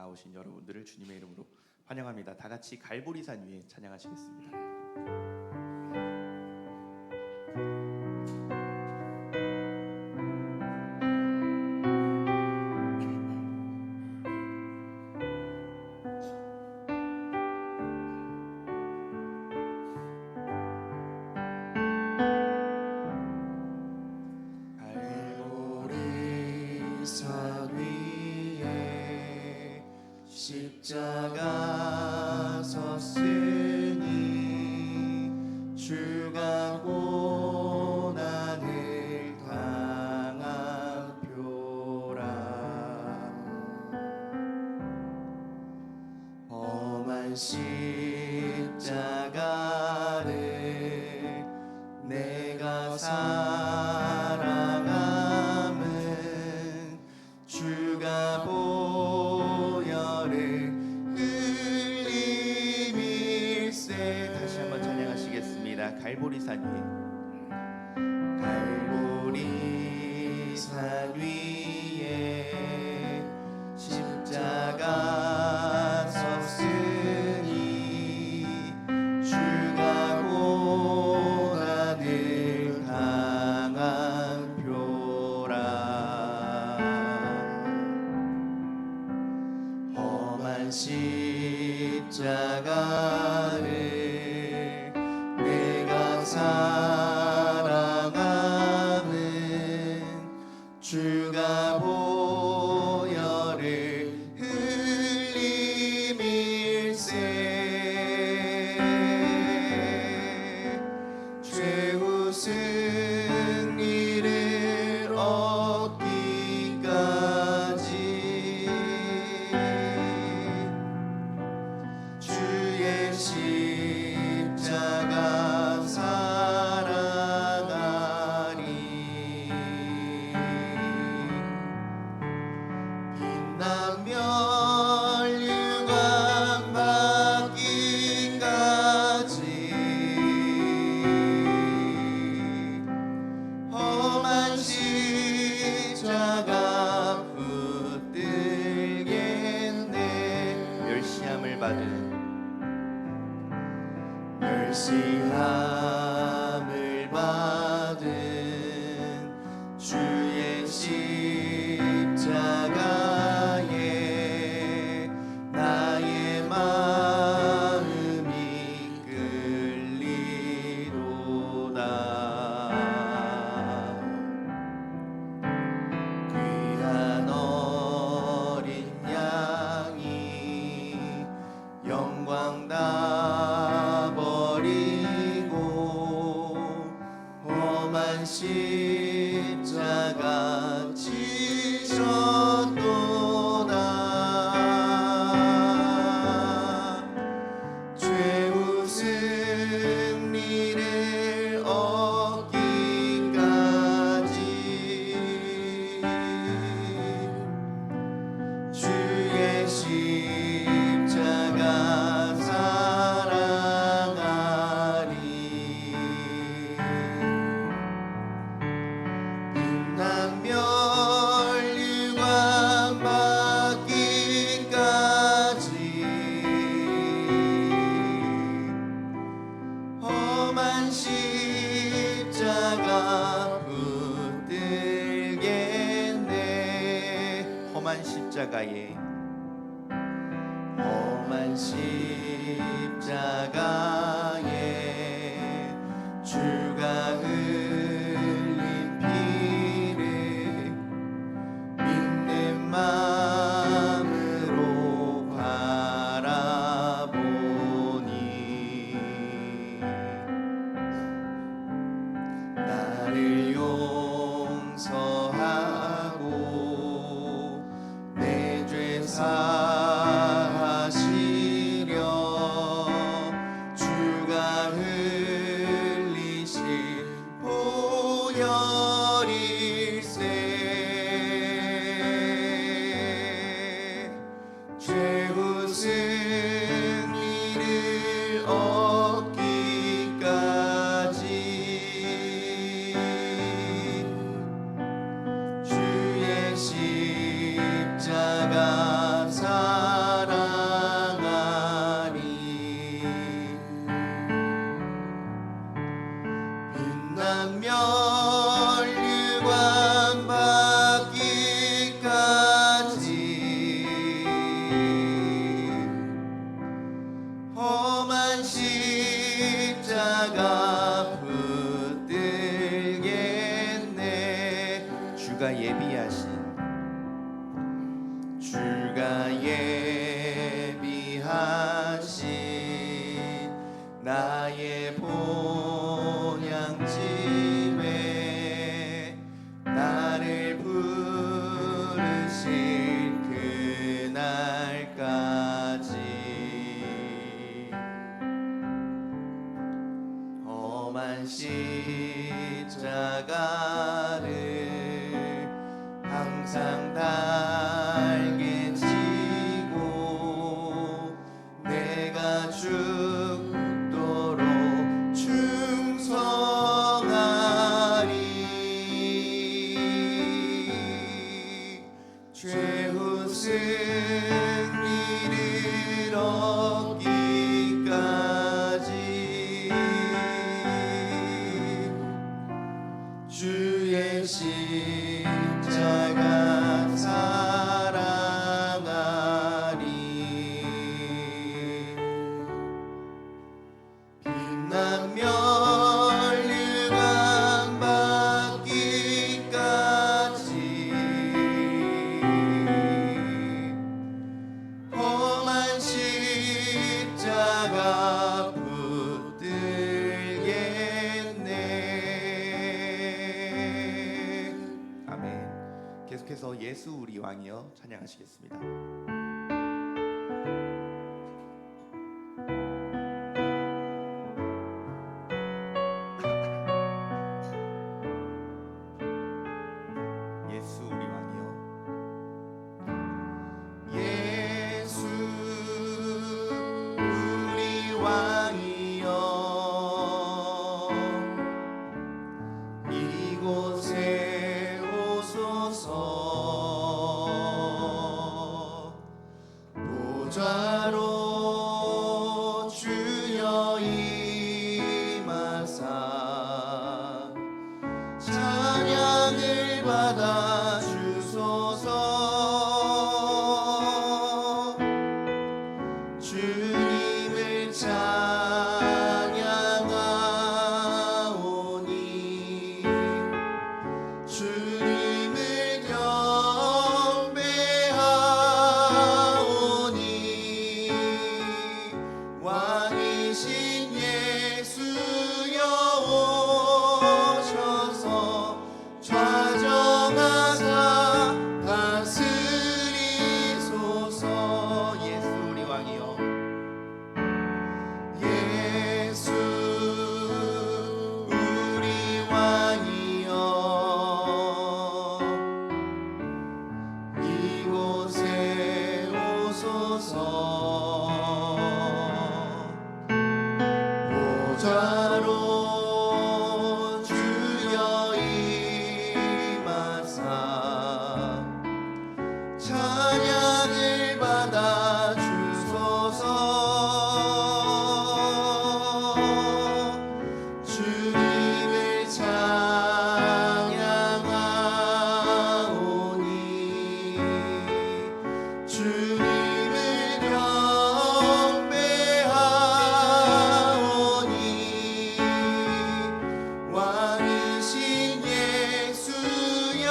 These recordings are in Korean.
나오신 여러분들을 주님의 이름으로 환영합니다. 다 같이 갈보리산 위에 찬양하시겠습니다. 산 위에 십자가 섰으니 주가 고난을 당한 표라. 험한 십자가를 내가 사랑함은 주가 보혈을 흘림일세. 다시 한번 찬양하시겠습니다. 갈보리산 위에. 갈보리산 위에 십자가 섰으니 주가 고난을 당한 표라. 험한 십자가를 내가 사랑함은 주가 보혈을 흘림일세. 최후 승리를 얻기까지 주의 십자가 사랑하리. 빛나며 멸류관 받기까지 험한 십자가 붙들겠네. 멸시함을 받은 멸시함을 받은 주의 십자가에 나의 마음이 끌리도다. 귀한 어린 양이 영광 다 버리고 험한 십자가 지셨도다. 최후 승리를 얻기까지 주의 십자가 사랑하리. 빛난 멸류관 받기까지 험한 십자가 붙들겠네. 험한 십자가에 험한 십자가에 주가 흘린 피를 믿는 마음으로 바라보니 나를 용서하고 내 죄 사하시려 주 험한 십자가 붙들겠네. 주가 예비하신 나의 본향집에 나를 부르실 그날까지 험한 십자가를 항상 달게 지고 내가 죽도록 충성하리. 최후 승리를 얻기까지 주의 십자가 사랑하리. 빛난 멸류관 받기까지 험한 십자가 붙들겠네. 아멘. 계속해서 예수 우리 왕이여 찬양하시겠습니다. 예수 우리 왕이여. 예수 우리 왕이여 이곳에 오소서. 보좌로 주여 임하사 찬양을 받아 주소서. 주님을 찬양하오니 주님을 경배하오니 왕이신 예수여 오셔서 좌정하사 다스리소서. 예수 우리 왕이여. 예수 우리 왕이여 이곳에 오소서. 보좌로 주여 임하사 찬양을 받아 주소서. 주님을 찬양하오니 주님을 경배하오니 왕이신 예수여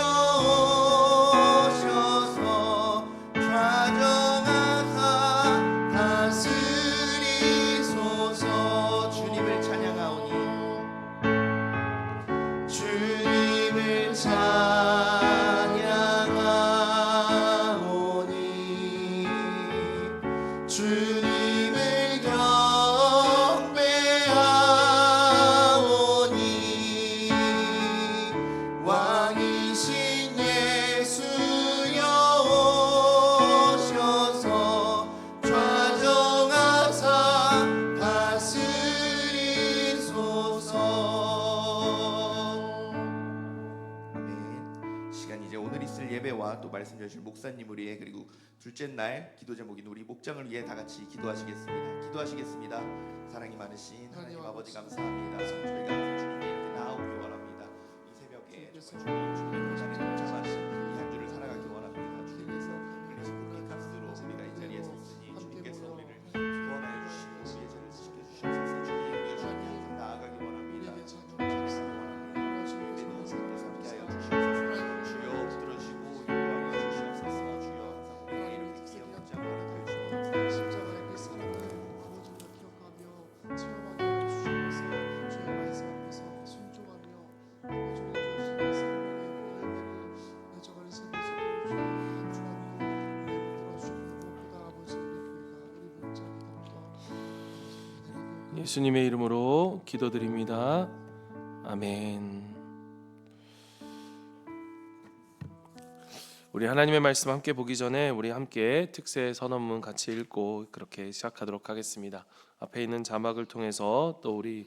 오셔서 좌정하사 다스리소서. 주님을 찬양하오니 주님을 찬양하오니 주님을 경배하오니 왕이신 예수여 오셔서 좌정하사 다스리소서. 아멘. 시간 이제 오늘 있을 예배와 또 말씀 주실 목사님을 위해 그리고 둘째 날 기도 제목인 우리 목장을 위해 다 같이 기도하시겠습니다. 기도하시겠습니다. 사랑이 많으신 하나님 아버지 감사합니다. 저희가 항상 주님께 이렇게 나오기 원합니다. 이 새벽에 정말 주님의 자리에 동참하신 이 한 주를 살아가기 원합니다. 주님께서 흘리신 그 피값으로 우리가 이 자리에 섰으니 주님께서 우리를 구원하여 주시고 우리의 죄를 지켜주시고 예수님의 이름으로 기도드립니다. 아멘. 우리 하나님의 말씀 함께 보기 전에 우리 함께 특세 선언문 같이 읽고 그렇게 시작하도록 하겠습니다. 앞에 있는 자막을 통해서 또 우리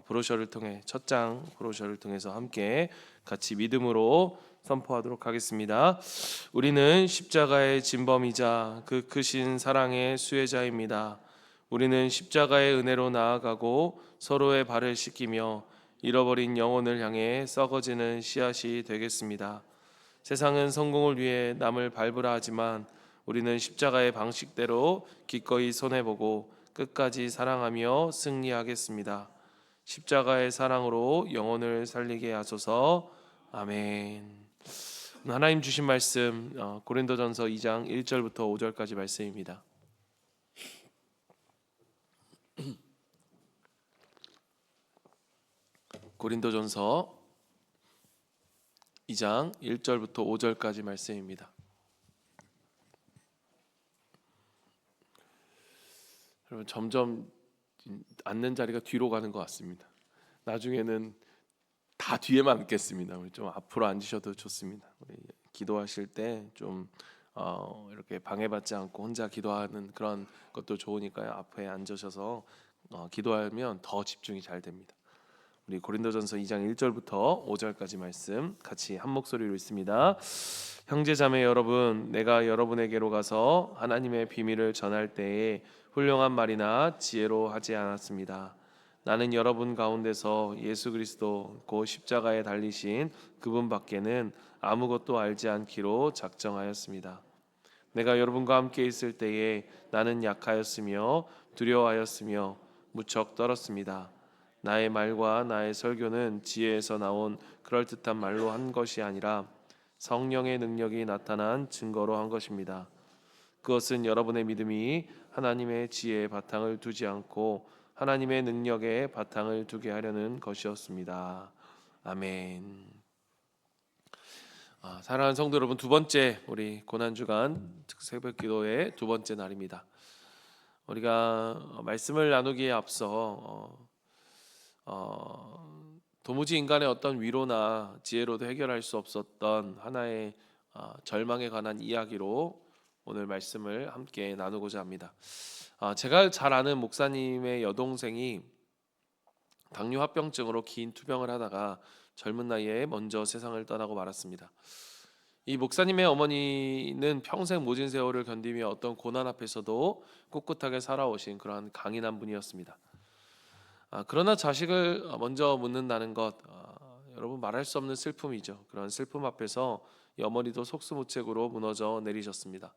브로셔를 통해 첫 장 브로셔를 통해서 함께 같이 믿음으로 선포하도록 하겠습니다. 우리는 십자가의 진범이자 그 크신 사랑의 수혜자입니다. 우리는 십자가의 은혜로 나아가고 서로의 발을 씻기며 잃어버린 영혼을 향해 썩어지는 씨앗이 되겠습니다. 세상은 성공을 위해 남을 밟으라 하지만 우리는 십자가의 방식대로 기꺼이 손해보고 끝까지 사랑하며 승리하겠습니다. 십자가의 사랑으로 영혼을 살리게 하소서. 아멘. 하나님 주신 말씀 고린도전서 2장 1절부터 5절까지 말씀입니다. 고린도전서 2장 1절부터 5절까지 말씀입니다. 여러분 점점 앉는 자리가 뒤로 가는 것 같습니다. 나중에는 다 뒤에만 앉겠습니다. 우리 좀 앞으로 앉으셔도 좋습니다. 우리 기도하실 때 좀 이렇게 방해받지 않고 혼자 기도하는 그런 것도 좋으니까요. 앞에 앉으셔서 기도하면 더 집중이 잘 됩니다. 우리 고린도전서 2장 1절부터 5절까지 말씀 같이 한 목소리로 읽습니다. 형제자매 여러분, 내가 여러분에게로 가서 하나님의 비밀을 전할 때에 훌륭한 말이나 지혜로 하지 않았습니다. 나는 여러분 가운데서 예수 그리스도 곧 십자가에 달리신 그분밖에는 아무것도 알지 않기로 작정하였습니다. 내가 여러분과 함께 있을 때에 나는 약하였으며 두려워하였으며 무척 떨었습니다. 나의 말과 나의 설교는 지혜에서 나온 그럴듯한 말로 한 것이 아니라 성령의 능력이 나타난 증거로 한 것입니다. 그것은 여러분의 믿음이 하나님의 지혜의 바탕을 두지 않고 하나님의 능력에 바탕을 두게 하려는 것이었습니다. 아멘. 사랑하는 성도 여러분, 두 번째 우리 고난주간 새벽기도의 두 번째 날입니다. 우리가 말씀을 나누기에 앞서 도무지 인간의 어떤 위로나 지혜로도 해결할 수 없었던 하나의 절망에 관한 이야기로 오늘 말씀을 함께 나누고자 합니다. 제가 잘 아는 목사님의 여동생이 당뇨 합병증으로 긴 투병을 하다가 젊은 나이에 먼저 세상을 떠나고 말았습니다. 이 목사님의 어머니는 평생 모진 세월을 견디며 어떤 고난 앞에서도 꿋꿋하게 살아오신 그러한 강인한 분이었습니다. 그러나 자식을 먼저 묻는다는 것, 여러분 말할 수 없는 슬픔이죠. 그런 슬픔 앞에서 이 어머니도 속수무책으로 무너져 내리셨습니다.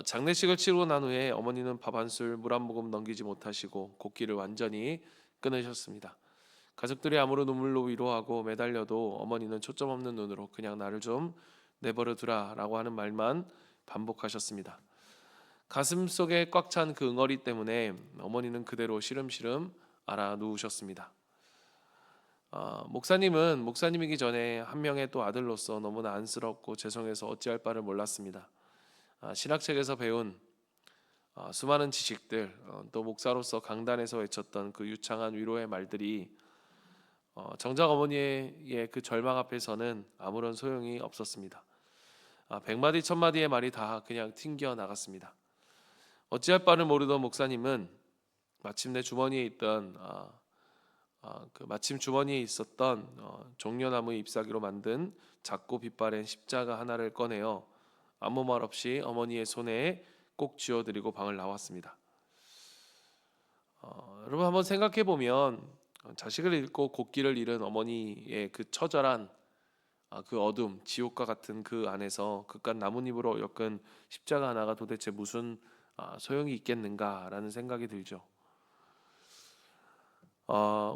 장례식을 치르고 난 후에 어머니는 밥 한 술, 물 한 모금 넘기지 못하시고 곡기를 완전히 끊으셨습니다. 가족들이 아무런 눈물로 위로하고 매달려도 어머니는 초점 없는 눈으로 그냥 나를 좀 내버려 두라라고 하는 말만 반복하셨습니다. 가슴 속에 꽉 찬 그 응어리 때문에 어머니는 그대로 시름시름 알아 누우셨습니다. 목사님은 목사님이기 전에 한 명의 또 아들로서 너무나 안쓰럽고 죄송해서 어찌할 바를 몰랐습니다. 신학책에서 배운 수많은 지식들, 또 목사로서 강단에서 외쳤던 그 유창한 위로의 말들이 정작 어머니의 그 절망 앞에서는 아무런 소용이 없었습니다. 100마디 1000마디의 말이 다 그냥 튕겨 나갔습니다. 어찌할 바를 모르던 목사님은 마침내 주머니에 있던 마침 주머니에 있었던 종려나무 잎사귀로 만든 작고 빛바랜 십자가 하나를 꺼내어 아무 말 없이 어머니의 손에 꼭 쥐어드리고 방을 나왔습니다. 여러분 한번 생각해 보면 자식을 잃고 곡기를 잃은 어머니의 그 처절한 그 어둠, 지옥과 같은 그 안에서 그깟 나뭇잎으로 엮은 십자가 하나가 도대체 무슨 소용이 있겠는가라는 생각이 들죠.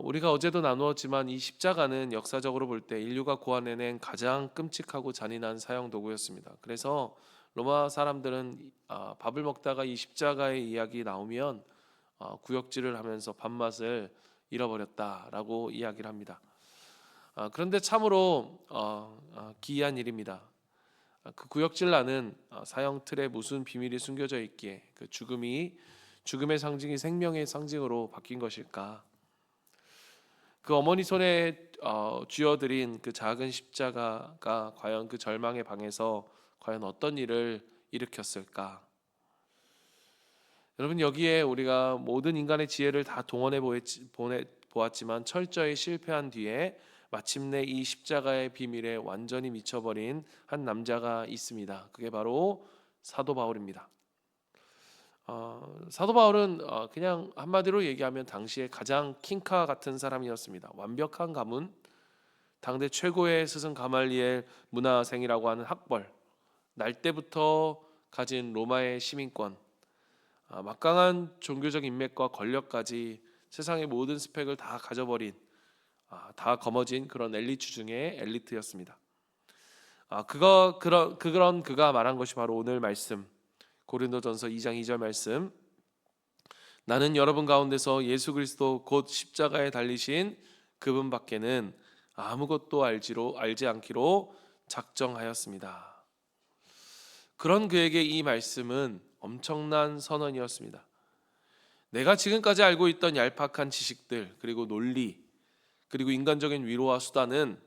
우리가 어제도 나누었지만 이 십자가는 역사적으로 볼 때 인류가 고안해낸 가장 끔찍하고 잔인한 사형 도구였습니다. 그래서 로마 사람들은 밥을 먹다가 이 십자가의 이야기 나오면 구역질을 하면서 밥맛을 잃어버렸다라고 이야기를 합니다. 그런데 참으로 기이한 일입니다. 그 구역질 나는 사형 틀에 무슨 비밀이 숨겨져 있기에 그 죽음이 죽음의 상징이 생명의 상징으로 바뀐 것일까? 그 어머니 손에 쥐어드린 그 작은 십자가가 과연 그 절망의 방에서 과연 어떤 일을 일으켰을까? 여러분, 여기에 우리가 모든 인간의 지혜를 다 동원해 보았지만 철저히 실패한 뒤에 마침내 이 십자가의 비밀에 완전히 미쳐버린 한 남자가 있습니다. 그게 바로 사도 바울입니다. 사도 바울은 그냥 한마디로 얘기하면 당시에 가장 킹카 같은 사람이었습니다. 완벽한 가문, 당대 최고의 스승 가말리엘 문하생이라고 하는 학벌, 날 때부터 가진 로마의 시민권, 막강한 종교적 인맥과 권력까지 세상의 모든 스펙을 다 가져버린, 다 거머쥔 그런 엘리트 중의 엘리트였습니다. 그런 그가 말한 것이 바로 오늘 말씀, 고린도전서 2장 2절 말씀. 나는 여러분 가운데서 예수 그리스도 곧 십자가에 달리신 그분밖에는 아무것도 알지 않기로 작정하였습니다. 그런 그에게 이 말씀은 엄청난 선언이었습니다. 내가 지금까지 알고 있던 얄팍한 지식들, 그리고 논리, 그리고 인간적인 위로와 수단은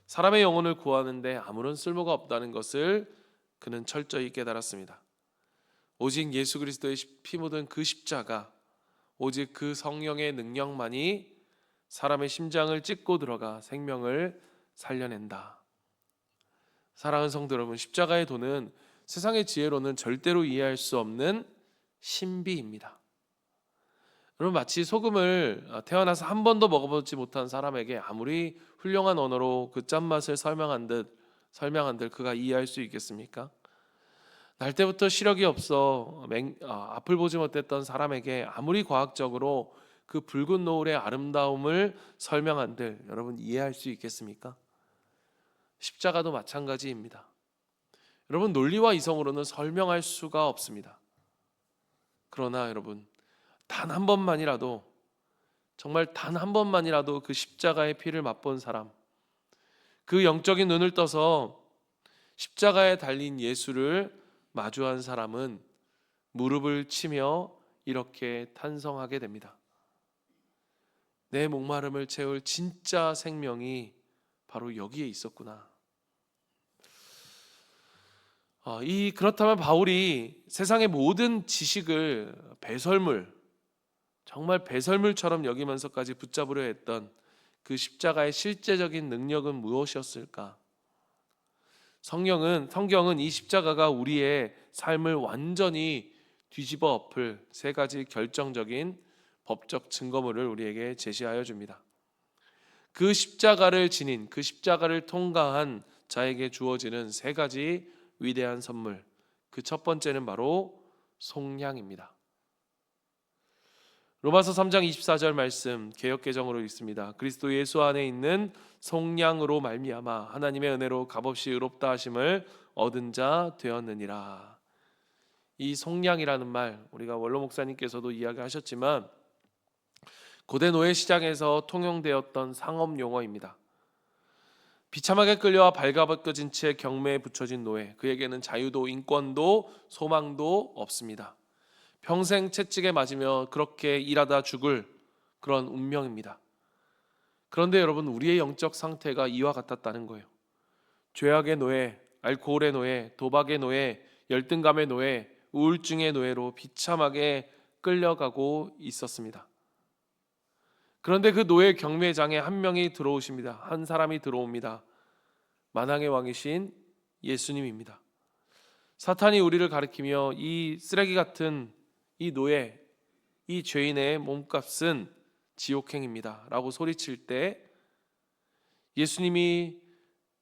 사람의 영혼을 구하는데 아무런 쓸모가 없다는 것을 그는 철저히 깨달았습니다. 오직 예수 그리스도의 피 묻은 그 십자가, 오직 그 성령의 능력만이 사람의 심장을 찢고 들어가 생명을 살려낸다. 사랑하는 성도 여러분, 십자가의 도는 세상의 지혜로는 절대로 이해할 수 없는 신비입니다. 여러분, 마치 소금을 태어나서 한 번도 먹어보지 못한 사람에게 아무리 훌륭한 언어로 그 짠맛을 설명한들 그가 이해할 수 있겠습니까? 날 때부터 시력이 없어 앞을 보지 못했던 사람에게 아무리 과학적으로 그 붉은 노을의 아름다움을 설명한들 여러분 이해할 수 있겠습니까? 십자가도 마찬가지입니다. 여러분, 논리와 이성으로는 설명할 수가 없습니다. 그러나 여러분, 단 한 번만이라도, 정말 단 한 번만이라도 그 십자가의 피를 맛본 사람, 그 영적인 눈을 떠서 십자가에 달린 예수를 마주한 사람은 무릎을 치며 이렇게 탄성하게 됩니다. 내 목마름을 채울 진짜 생명이 바로 여기에 있었구나. 그렇다면 바울이 세상의 모든 지식을 배설물, 정말 배설물처럼 여기면서까지 붙잡으려 했던 그 십자가의 실제적인 능력은 무엇이었을까? 성경은 이 십자가가 우리의 삶을 완전히 뒤집어 엎을 세 가지 결정적인 법적 증거물을 우리에게 제시하여 줍니다. 그 십자가를 지닌, 그 십자가를 통과한 자에게 주어지는 세 가지 위대한 선물, 그 첫 번째는 바로 속량입니다. 로마서 3장 24절 말씀 개역개정으로 읽습니다. 그리스도 예수 안에 있는 속량으로 말미암아 하나님의 은혜로 값없이 의롭다 하심을 얻은 자 되었느니라. 이 속량이라는 말, 우리가 원로 목사님께서도 이야기하셨지만 고대 노예 시장에서 통용되었던 상업 용어입니다. 비참하게 끌려와 발가벗겨진 채 경매에 붙여진 노예, 그에게는 자유도 인권도 소망도 없습니다. 평생 채찍에 맞으며 그렇게 일하다 죽을 그런 운명입니다. 그런데 여러분, 우리의 영적 상태가 이와 같았다는 거예요. 죄악의 노예, 알코올의 노예, 도박의 노예, 열등감의 노예, 우울증의 노예로 비참하게 끌려가고 있었습니다. 그런데 그 노예 경매장에 한 명이 들어오십니다. 한 사람이 들어옵니다. 만왕의 왕이신 예수님입니다. 사탄이 우리를 가리키며 이 쓰레기 같은 이 노예, 이 죄인의 몸값은 지옥행입니다 라고 소리칠 때 예수님이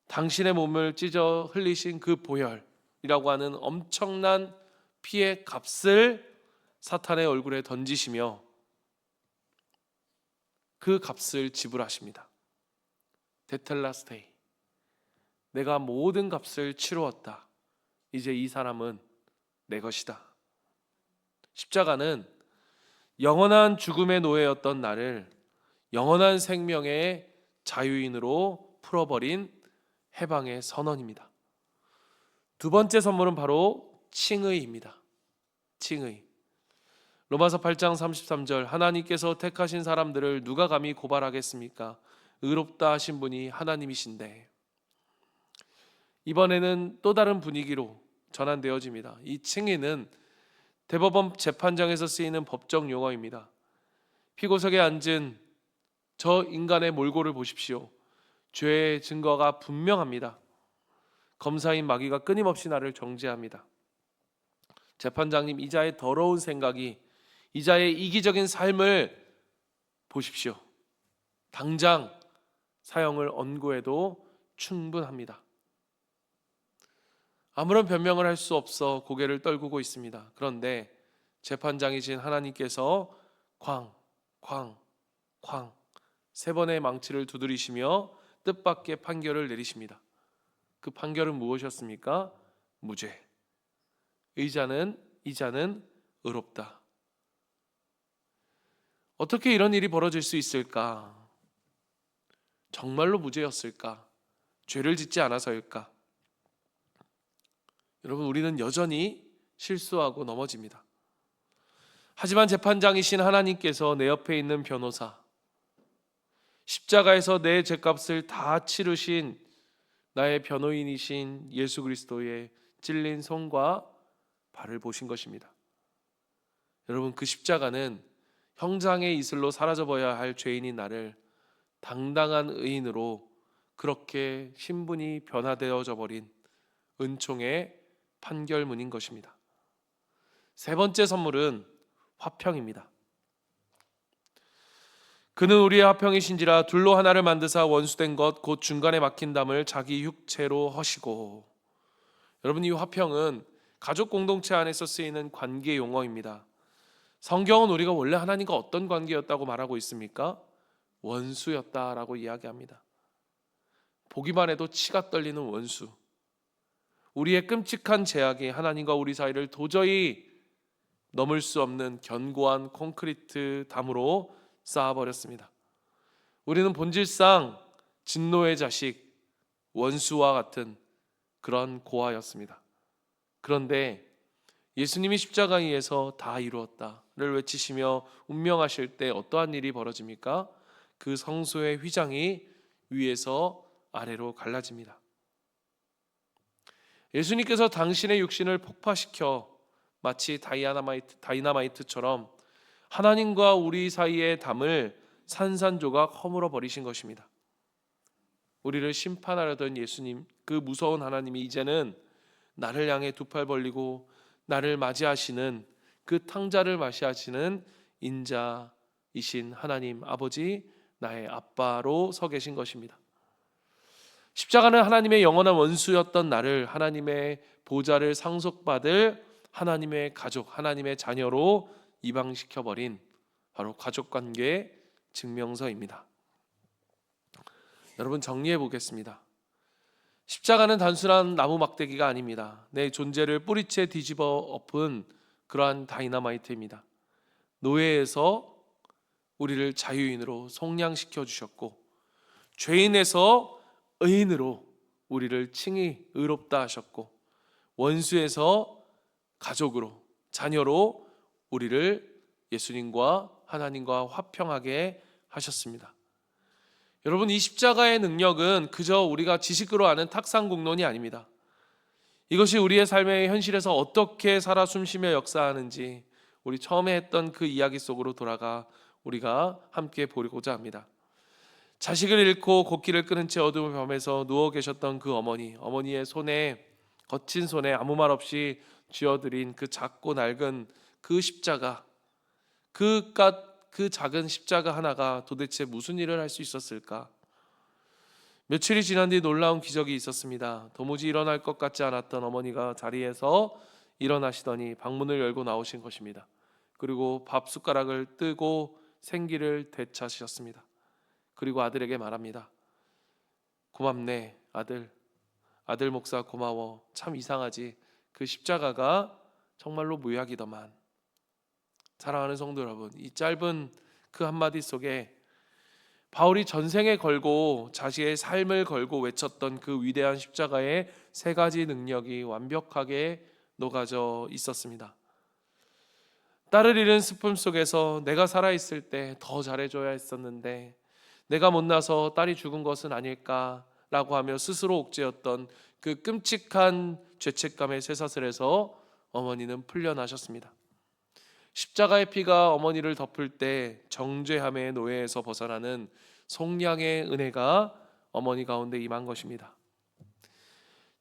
당신의 몸을 찢어 흘리신 그 보혈이라고 하는 엄청난 피의 값을 사탄의 얼굴에 던지시며 그 값을 지불하십니다. 테텔라스테이, 내가 모든 값을 치루었다. 이제 이 사람은 내 것이다. 십자가는 영원한 죽음의 노예였던 나를 영원한 생명의 자유인으로 풀어버린 해방의 선언입니다. 두 번째 선물은 바로 칭의입니다. 칭의. 로마서 8장 33절 하나님께서 택하신 사람들을 누가 감히 고발하겠습니까? 의롭다 하신 분이 하나님이신데. 이번에는 또 다른 분위기로 전환되어집니다. 이 칭의는 대법원 재판장에서 쓰이는 법정 용어입니다. 피고석에 앉은 저 인간의 몰골을 보십시오. 죄의 증거가 분명합니다. 검사인 마귀가 끊임없이 나를 정죄합니다. 재판장님, 이자의 더러운 생각이, 이자의 이기적인 삶을 보십시오. 당장 사형을 언고해도 충분합니다. 아무런 변명을 할 수 없어 고개를 떨구고 있습니다. 그런데 재판장이신 하나님께서 쾅, 쾅, 쾅 3번의 망치를 두드리시며 뜻밖의 판결을 내리십니다. 그 판결은 무엇이었습니까? 무죄. 이자는 의롭다. 어떻게 이런 일이 벌어질 수 있을까? 정말로 무죄였을까? 죄를 짓지 않아서일까? 여러분, 우리는 여전히 실수하고 넘어집니다. 하지만 재판장이신 하나님께서 내 옆에 있는 변호사, 십자가에서 내 죄값을 다 치르신 나의 변호인이신 예수 그리스도의 찔린 손과 발을 보신 것입니다. 여러분, 그 십자가는 형장의 이슬로 사라져버려야 할 죄인인 나를 당당한 의인으로 그렇게 신분이 변화되어져 버린 은총의 판결문인 것입니다. 3번째 선물은 화평입니다. 그는 우리의 화평이신지라 둘로 하나를 만드사 원수된 것 곧 중간에 막힌 담을 자기 육체로 허시고. 여러분, 이 화평은 가족 공동체 안에서 쓰이는 관계 용어입니다. 성경은 우리가 원래 하나님과 어떤 관계였다고 말하고 있습니까? 원수였다라고 이야기합니다. 보기만 해도 치가 떨리는 원수. 우리의 끔찍한 죄악이 하나님과 우리 사이를 도저히 넘을 수 없는 견고한 콘크리트 담으로 쌓아버렸습니다. 우리는 본질상 진노의 자식, 원수와 같은 그런 고아였습니다. 그런데 예수님이 십자가 위에서 다 이루었다를 외치시며 운명하실 때 어떠한 일이 벌어집니까? 그 성소의 휘장이 위에서 아래로 갈라집니다. 예수님께서 당신의 육신을 폭파시켜 마치 다이나마이트처럼 하나님과 우리 사이의 담을 산산조각 허물어 버리신 것입니다. 우리를 심판하려던 예수님, 그 무서운 하나님이 이제는 나를 향해 두 팔 벌리고 나를 맞이하시는, 그 탕자를 맞이하시는 인자이신 하나님 아버지, 나의 아빠로 서 계신 것입니다. 십자가는 하나님의 영원한 원수였던 나를 하나님의 보좌를 상속받을 하나님의 가족, 하나님의 자녀로 이방시켜버린 바로 가족관계의 증명서입니다. 여러분, 정리해 보겠습니다. 십자가는 단순한 나무 막대기가 아닙니다. 내 존재를 뿌리채 뒤집어 엎은 그러한 다이너마이트입니다. 노예에서 우리를 자유인으로 속량시켜 주셨고, 죄인에서 의인으로 우리를 칭히 의롭다 하셨고, 원수에서 가족으로, 자녀로 우리를 예수님과 하나님과 화평하게 하셨습니다. 여러분, 이 십자가의 능력은 그저 우리가 지식으로 아는 탁상공론이 아닙니다. 이것이 우리의 삶의 현실에서 어떻게 살아 숨쉬며 역사하는지 우리 처음에 했던 그 이야기 속으로 돌아가 우리가 함께 보고자 합니다. 자식을 잃고 곡기를 끊은 채 어두운 밤에서 누워 계셨던 그 어머니의 손에, 거친 손에 아무 말 없이 쥐어드린 그 작고 낡은 그 십자가, 그 작은 십자가 하나가 도대체 무슨 일을 할 수 있었을까? 며칠이 지난 뒤 놀라운 기적이 있었습니다. 도무지 일어날 것 같지 않았던 어머니가 자리에서 일어나시더니 방문을 열고 나오신 것입니다. 그리고 밥 숟가락을 뜨고 생기를 되찾으셨습니다. 그리고 아들에게 말합니다. 고맙네, 아들 목사 고마워. 참 이상하지, 그 십자가가 정말로 무약이더만. 사랑하는 성도 여러분, 이 짧은 그 한마디 속에 바울이 전생에 걸고 자신의 삶을 걸고 외쳤던 그 위대한 십자가의 3가지 능력이 완벽하게 녹아져 있었습니다. 딸을 잃은 슬픔 속에서 내가 살아있을 때 더 잘해줘야 했었는데 내가 못나서 딸이 죽은 것은 아닐까라고 하며 스스로 옥죄었던 그 끔찍한 죄책감의 쇠사슬에서 어머니는 풀려나셨습니다. 십자가의 피가 어머니를 덮을 때 정죄함의 노예에서 벗어나는 속량의 은혜가 어머니 가운데 임한 것입니다.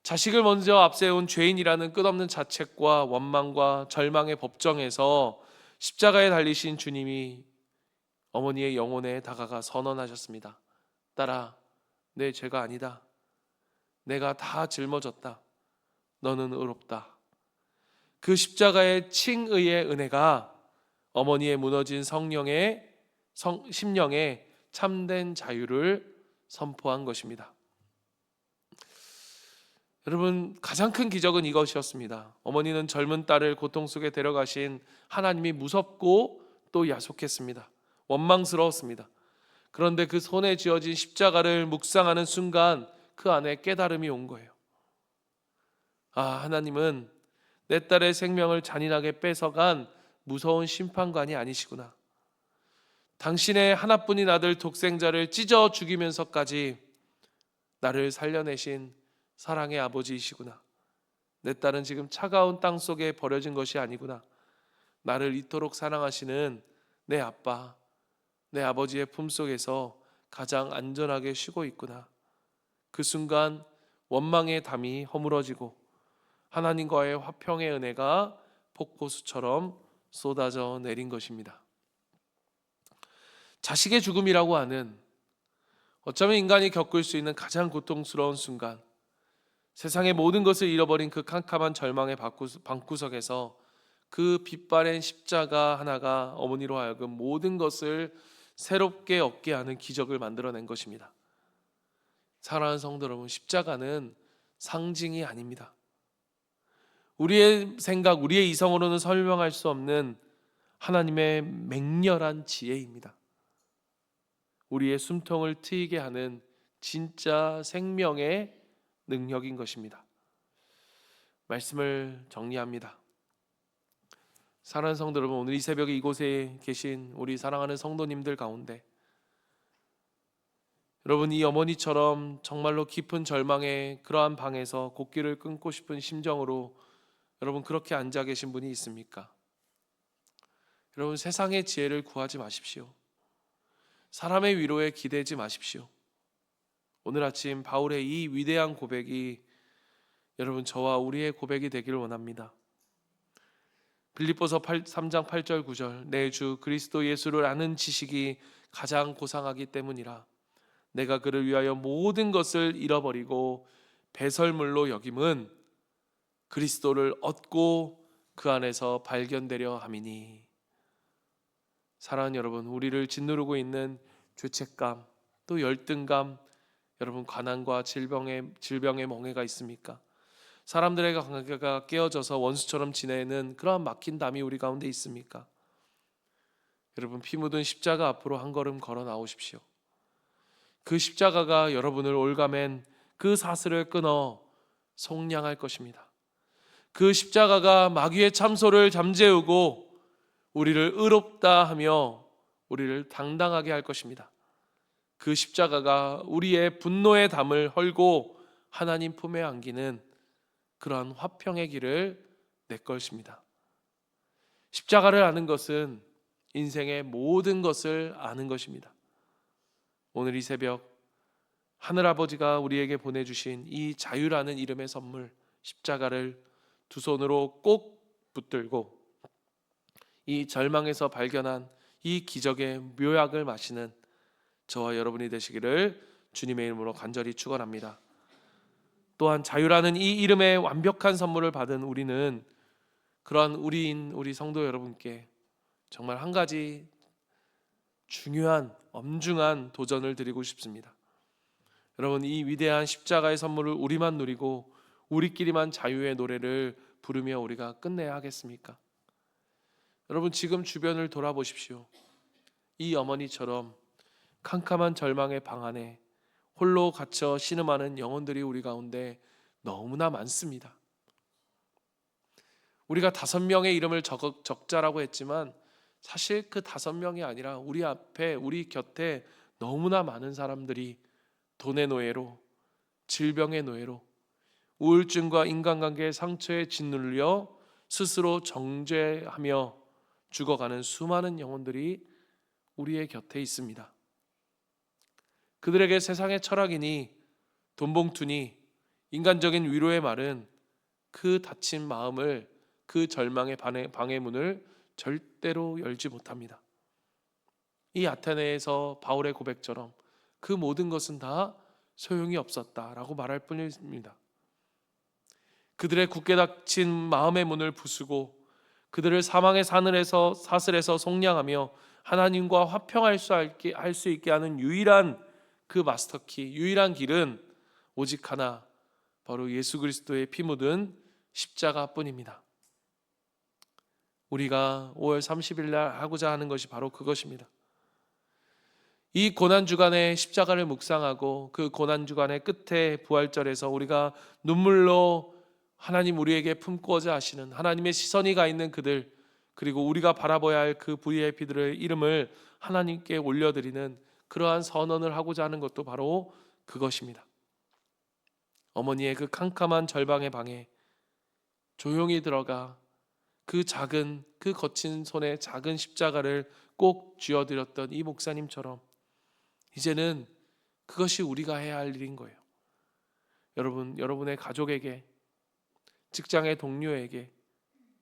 자식을 먼저 앞세운 죄인이라는 끝없는 자책과 원망과 절망의 법정에서 십자가에 달리신 주님이 어머니의 영혼에 다가가 선언하셨습니다. 딸아, 내 죄가 아니다. 내가 다 짊어졌다. 너는 의롭다. 그 십자가의 칭의의 은혜가 어머니의 무너진 심령에 참된 자유를 선포한 것입니다. 여러분, 가장 큰 기적은 이것이었습니다. 어머니는 젊은 딸을 고통 속에 데려가신 하나님이 무섭고 또 야속했습니다. 원망스러웠습니다. 그런데 그 손에 쥐어진 십자가를 묵상하는 순간 그 안에 깨달음이 온 거예요. 아, 하나님은 내 딸의 생명을 잔인하게 뺏어간 무서운 심판관이 아니시구나. 당신의 하나뿐인 아들 독생자를 찢어 죽이면서까지 나를 살려내신 사랑의 아버지이시구나. 내 딸은 지금 차가운 땅 속에 버려진 것이 아니구나. 나를 이토록 사랑하시는 내 아빠, 내 아버지의 품속에서 가장 안전하게 쉬고 있구나. 그 순간 원망의 담이 허물어지고 하나님과의 화평의 은혜가 폭포수처럼 쏟아져 내린 것입니다. 자식의 죽음이라고 하는 어쩌면 인간이 겪을 수 있는 가장 고통스러운 순간, 세상의 모든 것을 잃어버린 그 캄캄한 절망의 방구석에서 그 빛바랜 십자가 하나가 어머니로 하여금 모든 것을 새롭게 얻게 하는 기적을 만들어낸 것입니다. 사랑하는 성도 여러분, 십자가는 상징이 아닙니다. 우리의 생각, 우리의 이성으로는 설명할 수 없는 하나님의 맹렬한 지혜입니다. 우리의 숨통을 트이게 하는 진짜 생명의 능력인 것입니다. 말씀을 정리합니다. 사랑하는 성도 여러분, 오늘 이 새벽에 이곳에 계신 우리 사랑하는 성도님들 가운데 여러분, 이 어머니처럼 정말로 깊은 절망의 그러한 방에서 곡기를 끊고 싶은 심정으로 여러분 그렇게 앉아 계신 분이 있습니까? 여러분, 세상의 지혜를 구하지 마십시오. 사람의 위로에 기대지 마십시오. 오늘 아침 바울의 이 위대한 고백이 여러분 저와 우리의 고백이 되기를 원합니다. 빌립보서 3장 8절 9절, 내 주 그리스도 예수를 아는 지식이 가장 고상하기 때문이라 내가 그를 위하여 모든 것을 잃어버리고 배설물로 여김은 그리스도를 얻고 그 안에서 발견되려 함이니. 사랑하는 여러분, 우리를 짓누르고 있는 죄책감, 또 열등감, 여러분 가난과 질병의 멍해가 있습니까? 사람들의 관계가 깨어져서 원수처럼 지내는 그러한 막힌 담이 우리 가운데 있습니까? 여러분, 피 묻은 십자가 앞으로 한 걸음 걸어 나오십시오. 그 십자가가 여러분을 올가맨 그 사슬을 끊어 속량할 것입니다. 그 십자가가 마귀의 참소를 잠재우고 우리를 의롭다 하며 우리를 당당하게 할 것입니다. 그 십자가가 우리의 분노의 담을 헐고 하나님 품에 안기는 그러한 화평의 길을 낼 것입니다. 십자가를 아는 것은 인생의 모든 것을 아는 것입니다. 오늘 이 새벽 하늘아버지가 우리에게 보내주신 이 자유라는 이름의 선물 십자가를 두 손으로 꼭 붙들고 이 절망에서 발견한 이 기적의 묘약을 마시는 저와 여러분이 되시기를 주님의 이름으로 간절히 축원합니다. 또한 자유라는 이 이름의 완벽한 선물을 받은 우리는 그러한 우리 성도 여러분께 정말 한 가지 중요한 엄중한 도전을 드리고 싶습니다. 여러분, 이 위대한 십자가의 선물을 우리만 누리고 우리끼리만 자유의 노래를 부르며 우리가 끝내야 하겠습니까? 여러분, 지금 주변을 돌아보십시오. 이 어머니처럼 캄캄한 절망의 방 안에 홀로 갇혀 신음하는 영혼들이 우리 가운데 너무나 많습니다. 우리가 5명의 이름을 적자라고 했지만 사실 그 5명이 아니라 우리 앞에, 우리 곁에 너무나 많은 사람들이 돈의 노예로, 질병의 노예로, 우울증과 인간관계의 상처에 짓눌려 스스로 정죄하며 죽어가는 수많은 영혼들이 우리의 곁에 있습니다. 그들에게 세상의 철학이니 돈봉투니 인간적인 위로의 말은 그 다친 마음을, 그 절망의 방해문을 절대로 열지 못합니다. 이 아테네에서 바울의 고백처럼 그 모든 것은 다 소용이 없었다라고 말할 뿐입니다. 그들의 굳게 닫힌 마음의 문을 부수고 그들을 사망의 사슬에서 속량하며 하나님과 화평할 수 있게 하는 유일한 그 마스터키, 유일한 길은 오직 하나, 바로 예수 그리스도의 피 묻은 십자가뿐입니다. 우리가 5월 30일 날 하고자 하는 것이 바로 그것입니다. 이 고난주간에 십자가를 묵상하고 그 고난주간의 끝에 부활절에서 우리가 눈물로 하나님 우리에게 품고자 하시는 하나님의 시선이 가 있는 그들, 그리고 우리가 바라봐야 할 그 VIP들의 이름을 하나님께 올려드리는 그러한 선언을 하고자 하는 것도 바로 그것입니다. 어머니의 그 캄캄한 절방의 방에 조용히 들어가 그 거친 손에 작은 십자가를 꼭 쥐어드렸던 이 목사님처럼 이제는 그것이 우리가 해야 할 일인 거예요. 여러분의 가족에게, 직장의 동료에게,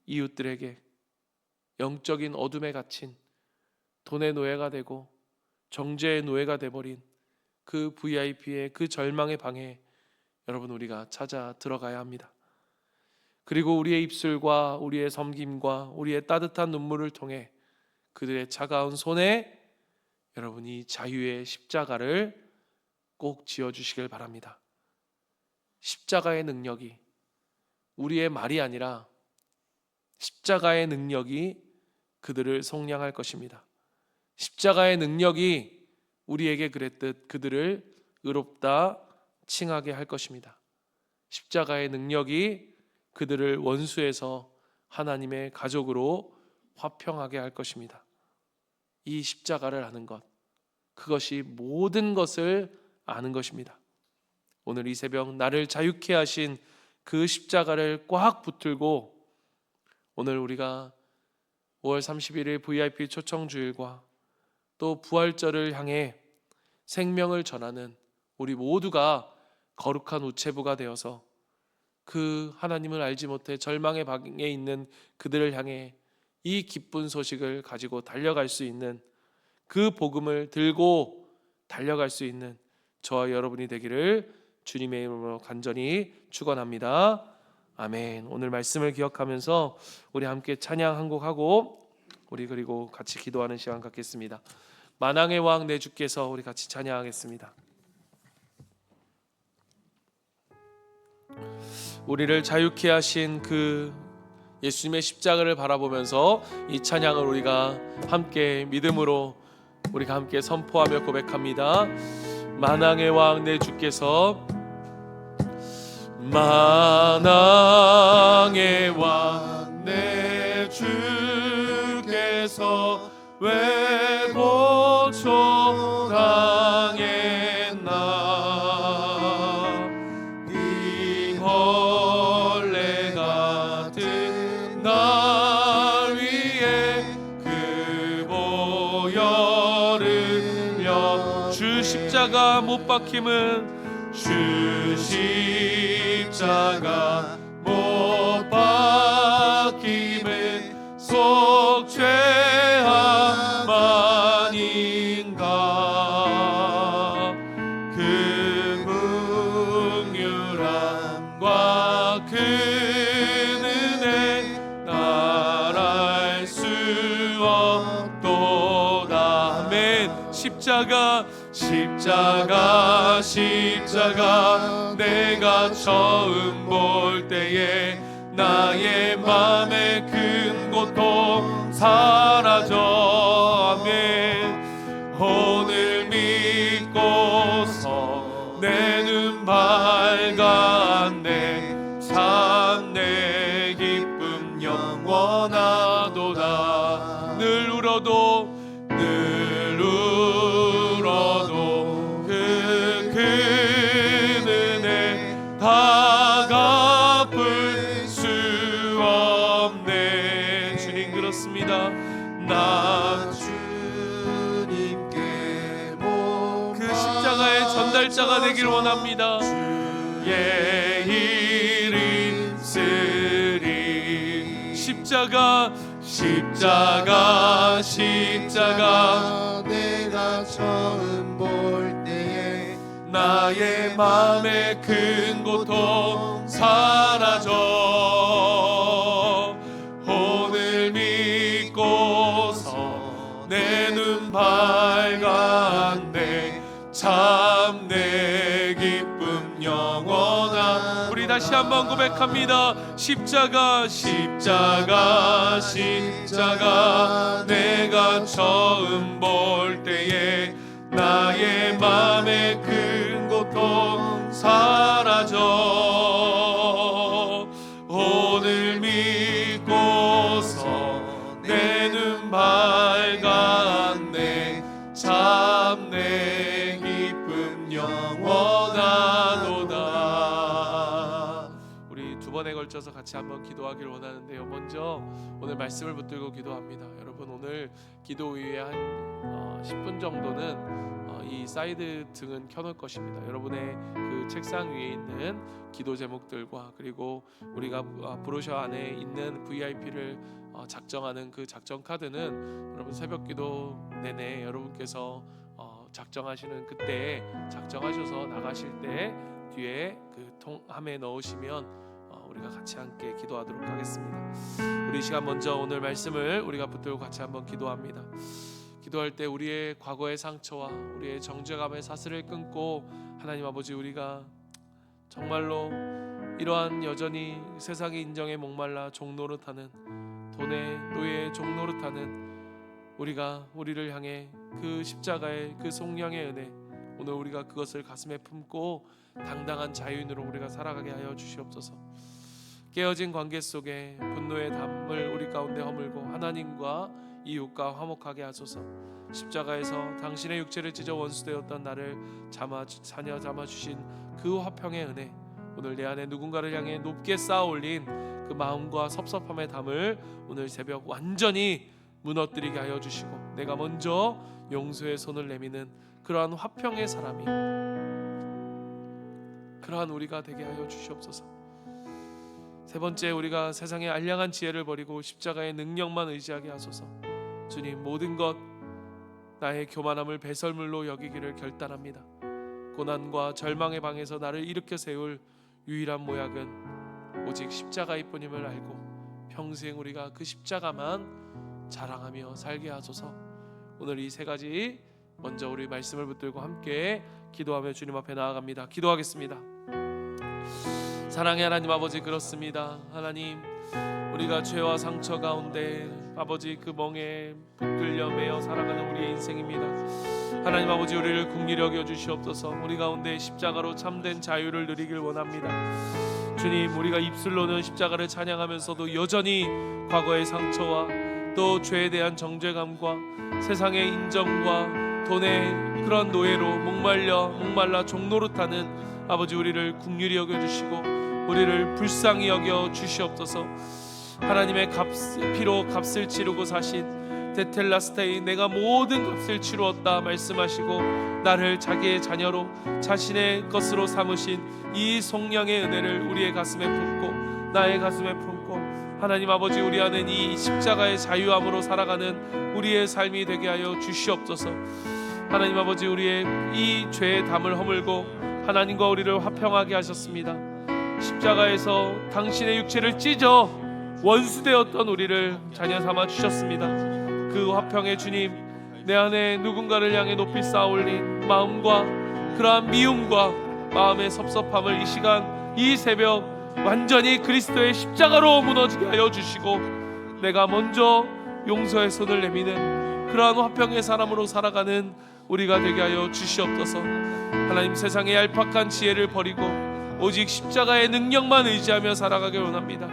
이웃들에게 영적인 어둠에 갇힌 돈의 노예가 되고 정죄의 노예가 돼버린 그 VIP의 그 절망의 방에 여러분 우리가 찾아 들어가야 합니다. 그리고 우리의 입술과 우리의 섬김과 우리의 따뜻한 눈물을 통해 그들의 차가운 손에 여러분이 자유의 십자가를 꼭 지어주시길 바랍니다. 십자가의 능력이 우리의 말이 아니라 십자가의 능력이 그들을 속량할 것입니다. 십자가의 능력이 우리에게 그랬듯 그들을 의롭다 칭하게 할 것입니다. 십자가의 능력이 그들을 원수에서 하나님의 가족으로 화평하게 할 것입니다. 이 십자가를 아는 것, 그것이 모든 것을 아는 것입니다. 오늘 이 새벽 나를 자유케 하신 그 십자가를 꽉 붙들고 오늘 우리가 5월 31일 VIP 초청주일과 또 부활절을 향해 생명을 전하는 우리 모두가 거룩한 우체부가 되어서 그 하나님을 알지 못해 절망의 방에 있는 그들을 향해 이 기쁜 소식을 가지고 달려갈 수 있는, 그 복음을 들고 달려갈 수 있는 저와 여러분이 되기를 주님의 이름으로 간절히 축원합니다. 아멘. 오늘 말씀을 기억하면서 우리 함께 찬양 한 곡 하고 우리 그리고 같이 기도하는 시간 갖겠습니다. 만왕의 왕 내 주께서, 우리 같이 찬양하겠습니다. 우리를 자유케 하신 그 예수님의 십자가를 바라보면서 이 찬양을 우리가 함께 믿음으로 우리가 함께 선포하며 고백합니다. 만왕의 왕 내 주께서, 만왕의 왕 내 주께서 왜 고초당했나, 이 벌레 같은 날 위에 그 보혈을 흘려, 주 십자가 못 박힘은, 주 십자가 못 박힘은 속죄함 아닌가, 그 긍휼함과 그 은혜 따라할 수 없도다. 아멘. 십자가 내가 처음 볼 때에 나의 맘의 큰 고통 사라져. 아멘. 오늘 믿고서 내 눈 밝았네. 참 내 기쁨 늘 울어도 그 은혜 다 갚을 수 없네. 주님 그렇습니다. 나 주님께 그 십자가의 전달자가 되길 원합니다. 예일이 쓰리 십자가 내가 처음 볼 때에 나의 마음의 큰 고통 사라져. 오늘 믿고서 내 눈 밝았네. 참 내 기쁨 영원한. 우리 다시 한번 고백합니다. 십자가 내가 처음 볼 때에 나의 맘의 큰 고통 사라져. 오늘 믿고서 내 눈 밝았네. 참 내 기쁨 영원하도다. 우리 두 번에 걸쳐서 같이 한번 기도하기를 원하는데요. 먼저 오늘 말씀을 붙들고 기도합니다. 여러분 오늘 기도 후에 한 10분 정도는 이 사이드 등은 켜놓을 것입니다. 여러분의 그 책상 위에 있는 기도 제목들과 그리고 우리가 브로셔 안에 있는 VIP를 작정하는 그 작정 카드는 여러분 새벽기도 내내 여러분께서 작정하시는 그때 작정하셔서 나가실 때 뒤에 그 통함에 넣으시면 우리가 같이 함께 기도하도록 하겠습니다. 우리 이 시간 먼저 오늘 말씀을 우리가 붙들고 같이 한번 기도합니다. 기도할 때 우리의 과거의 상처와 우리의 정죄감의 사슬을 끊고 하나님 아버지 우리가 정말로 이러한 여전히 세상의 인정에 목말라 종노릇하는 돈의 노예의 종노릇하는 우리를 향해 그 십자가의 그 속량의 은혜 오늘 우리가 그것을 가슴에 품고 당당한 자유인으로 우리가 살아가게 하여 주시옵소서. 깨어진 관계 속에 분노의 담을 우리 가운데 허물고 하나님과 이웃과 화목하게 하소서. 십자가에서 당신의 육체를 찢어 원수되었던 나를 자녀 삼아 주신 그 화평의 은혜 오늘 내 안에 누군가를 향해 높게 쌓아 올린 그 마음과 섭섭함의 담을 오늘 새벽 완전히 무너뜨리게 하여 주시고 내가 먼저 용서의 손을 내미는 그러한 화평의 사람이 그러한 우리가 되게 하여 주시옵소서. 세 번째 우리가 세상의 알량한 지혜를 버리고 십자가의 능력만 의지하게 하소서. 주님 모든 것 나의 교만함을 배설물로 여기기를 결단합니다. 고난과 절망의 방에서 나를 일으켜 세울 유일한 모약은 오직 십자가일 뿐임을 알고 평생 우리가 그 십자가만 자랑하며 살게 하소서. 오늘 이 세 가지 먼저 우리 말씀을 붙들고 함께 기도하며 주님 앞에 나아갑니다. 기도하겠습니다. 사랑의 하나님 아버지 그렇습니다. 하나님 우리가 죄와 상처 가운데 아버지 그 멍에 붙들려 매여 살아가는 우리의 인생입니다. 하나님 아버지 우리를 긍휼히 여겨 주시옵소서. 우리 가운데 십자가로 참된 자유를 누리길 원합니다. 주님 우리가 입술로는 십자가를 찬양하면서도 여전히 과거의 상처와 또 죄에 대한 정죄감과 세상의 인정과 돈의 그런 노예로 목말라 종노릇하는 아버지 우리를 긍휼히 여겨주시고 우리를 불쌍히 여겨 주시옵소서. 하나님의 피로 값을 치르고 사신 테텔라스테이 내가 모든 값을 치루었다 말씀하시고 나를 자기의 자녀로 자신의 것으로 삼으신 이 속량의 은혜를 우리의 가슴에 품고 나의 가슴에 품고 하나님 아버지 우리 안에 이 십자가의 자유함으로 살아가는 우리의 삶이 되게 하여 주시옵소서. 하나님 아버지 우리의 이 죄의 담을 허물고 하나님과 우리를 화평하게 하셨습니다. 십자가에서 당신의 육체를 찢어 원수되었던 우리를 자녀 삼아 주셨습니다. 그 화평의 주님 내 안에 누군가를 향해 높이 쌓아올린 마음과 그러한 미움과 마음의 섭섭함을 이 시간 이 새벽 완전히 그리스도의 십자가로 무너지게 하여 주시고 내가 먼저 용서의 손을 내미는 그러한 화평의 사람으로 살아가는 우리가 되게 하여 주시옵소서. 하나님 세상의 얄팍한 지혜를 버리고 오직 십자가의 능력만 의지하며 살아가길 원합니다.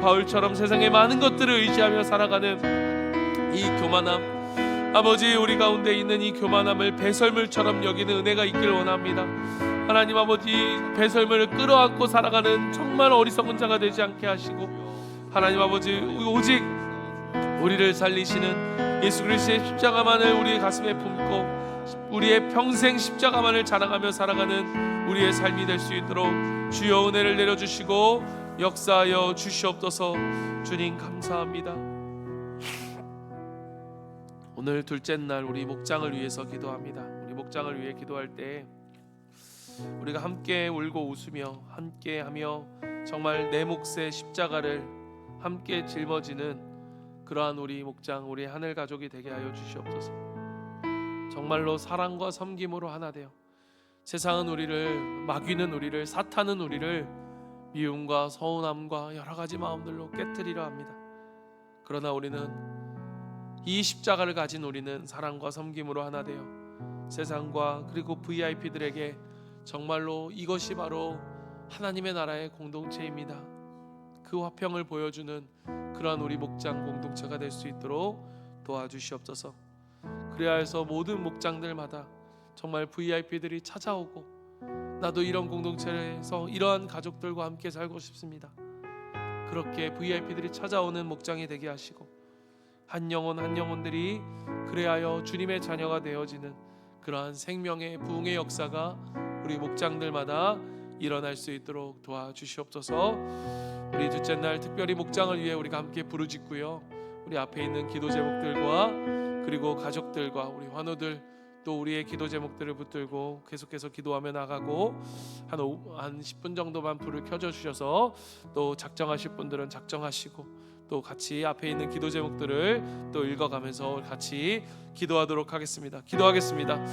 바울처럼 세상의 많은 것들을 의지하며 살아가는 이 교만함, 아버지 우리 가운데 있는 이 교만함을 배설물처럼 여기는 은혜가 있기를 원합니다. 하나님 아버지, 배설물을 끌어안고 살아가는 정말 어리석은 자가 되지 않게 하시고, 하나님 아버지 오직 우리를 살리시는 예수 그리스도의 십자가만을 우리의 가슴에 품고 우리의 평생 십자가만을 자랑하며 살아가는 우리의 삶이 될 수 있도록 주여 은혜를 내려주시고 역사하여 주시옵소서. 주님 감사합니다. 오늘 둘째 날 우리 목장을 위해서 기도합니다. 우리 목장을 위해 기도할 때 우리가 함께 울고 웃으며 함께하며 정말 내 몫의 십자가를 함께 짊어지는 그러한 우리 목장, 우리 하늘 가족이 되게 하여 주시옵소서. 정말로 사랑과 섬김으로 하나 되어 세상은 우리를, 마귀는 우리를, 사탄은 우리를 미움과 서운함과 여러 가지 마음들로 깨트리려 합니다. 그러나 우리는, 이 십자가를 가진 우리는 사랑과 섬김으로 하나 되어 세상과 그리고 VIP들에게 정말로 이것이 바로 하나님의 나라의 공동체입니다. 그 화평을 보여주는 그러한 우리 목장 공동체가 될 수 있도록 도와주시옵소서. 그래야 해서 모든 목장들마다 정말 VIP들이 찾아오고 나도 이런 공동체에서 이러한 가족들과 함께 살고 싶습니다. 그렇게 VIP들이 찾아오는 목장이 되게 하시고 한 영혼 한 영혼들이 그래하여 주님의 자녀가 되어지는 그러한 생명의 부흥의 역사가 우리 목장들마다 일어날 수 있도록 도와주시옵소서. 우리 둘째 날 특별히 목장을 위해 우리가 함께 부르짖고요, 우리 앞에 있는 기도 제목들과 그리고 가족들과 우리 환우들 또 우리의 기도 제목들을 붙들고 계속해서 기도하며 나가고 한 10분 정도만 불을 켜줘 주셔서 또 작정하실 분들은 작정하시고 또 같이 앞에 있는 기도 제목들을 또 읽어가면서 같이 기도하도록 하겠습니다. 기도하겠습니다.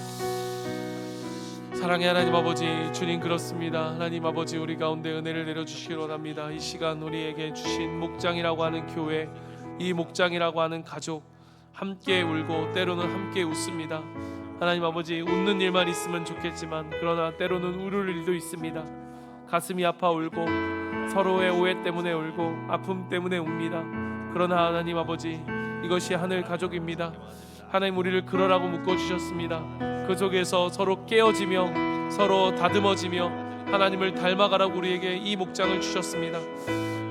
사랑의 하나님 아버지, 주님 그렇습니다. 하나님 아버지, 우리 가운데 은혜를 내려주시기 원합니다. 이 시간 우리에게 주신 목장이라고 하는 교회, 이 목장이라고 하는 가족, 함께 울고 때로는 함께 웃습니다. 하나님 아버지, 웃는 일만 있으면 좋겠지만 그러나 때로는 울을 일도 있습니다. 가슴이 아파 울고 서로의 오해 때문에 울고 아픔 때문에 웁니다. 그러나 하나님 아버지, 이것이 하늘 가족입니다. 하나님 우리를 그러라고 묶어주셨습니다. 그 속에서 서로 깨어지며 서로 다듬어지며 하나님을 닮아가라고 우리에게 이 목장을 주셨습니다.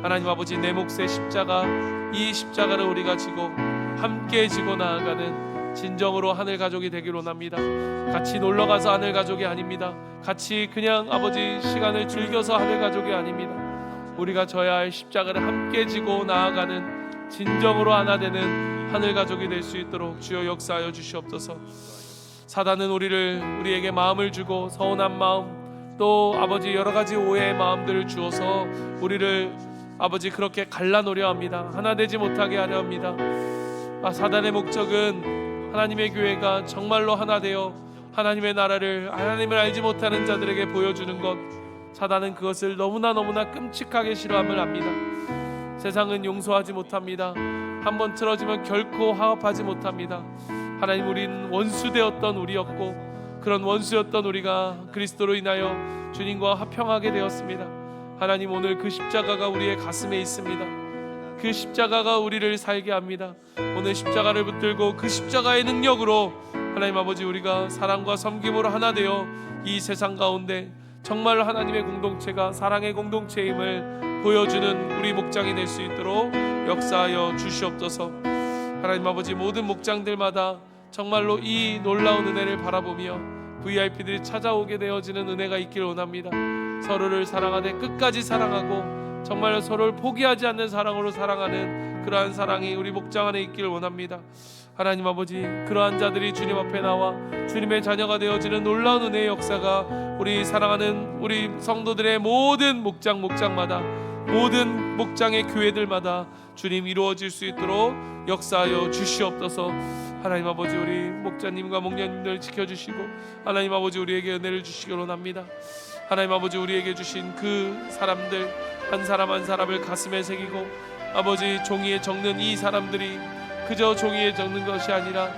하나님 아버지, 내 몫의 십자가, 이 십자가를 우리가 지고 함께 지고 나아가는 진정으로 하늘 가족이 되기를 원합니다. 같이 놀러가서 하늘 가족이 아닙니다. 같이 그냥 아버지 시간을 즐겨서 하늘 가족이 아닙니다. 우리가 져야 할 십자가를 함께 지고 나아가는 진정으로 하나 되는 하늘 가족이 될 수 있도록 주여 역사하여 주시옵소서. 사단은 우리에게 마음을 주고 서운한 마음 또 아버지 여러 가지 오해의 마음들을 주어서 우리를 아버지 그렇게 갈라놓으려 합니다. 하나 되지 못하게 하려 합니다. 사단의 목적은 하나님의 교회가 정말로 하나 되어 하나님의 나라를, 하나님을 알지 못하는 자들에게 보여주는 것, 사단은 그것을 너무나 끔찍하게 싫어함을 압니다. 세상은 용서하지 못합니다. 한번 틀어지면 결코 화합하지 못합니다. 하나님, 우리는 원수되었던 우리였고 그런 원수였던 우리가 그리스도로 인하여 주님과 화평하게 되었습니다. 하나님, 오늘 그 십자가가 우리의 가슴에 있습니다. 그 십자가가 우리를 살게 합니다. 오늘 십자가를 붙들고 그 십자가의 능력으로 하나님 아버지, 우리가 사랑과 섬김으로 하나 되어 이 세상 가운데 정말 하나님의 공동체가 사랑의 공동체임을 보여주는 우리 목장이 될 수 있도록 역사하여 주시옵소서. 하나님 아버지, 모든 목장들마다 정말로 이 놀라운 은혜를 바라보며 VIP들이 찾아오게 되어지는 은혜가 있기를 원합니다. 서로를 사랑하되 끝까지 사랑하고 정말 서로를 포기하지 않는 사랑으로 사랑하는 그러한 사랑이 우리 목장 안에 있기를 원합니다. 하나님 아버지, 그러한 자들이 주님 앞에 나와 주님의 자녀가 되어지는 놀라운 은혜의 역사가 우리 사랑하는 우리 성도들의 모든 목장마다, 모든 목장의 교회들마다 주님 이루어질 수 있도록 역사하여 주시옵소서. 하나님 아버지, 우리 목자님과 목녀님들 지켜주시고 하나님 아버지, 우리에게 은혜를 주시기 원합니다. 하나님 아버지, 우리에게 주신 그 사람들 한 사람 한 사람을 가슴에 새기고 아버지, 종이에 적는 이 사람들이 그저 종이에 적는 것이 아니라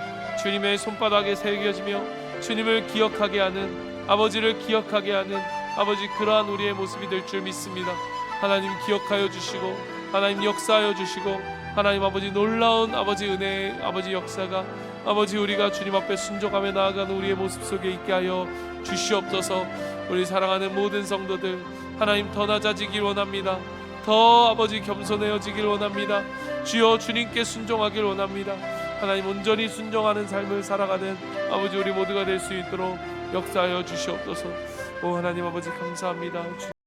주님의 손바닥에 새겨지며 주님을 기억하게 하는, 아버지를 기억하게 하는 아버지, 그러한 우리의 모습이 될 줄 믿습니다. 하나님 기억하여 주시고 하나님 역사하여 주시고 하나님 아버지 놀라운 아버지 은혜의 아버지 역사가 아버지 우리가 주님 앞에 순종하며 나아가는 우리의 모습 속에 있게 하여 주시옵소서. 우리 사랑하는 모든 성도들 하나님 더 낮아지길 원합니다. 더 아버지 겸손해지길 원합니다. 주여 주님께 순종하길 원합니다. 하나님 온전히 순종하는 삶을 살아가는 아버지 우리 모두가 될 수 있도록 역사하여 주시옵소서. 오 하나님 아버지 감사합니다.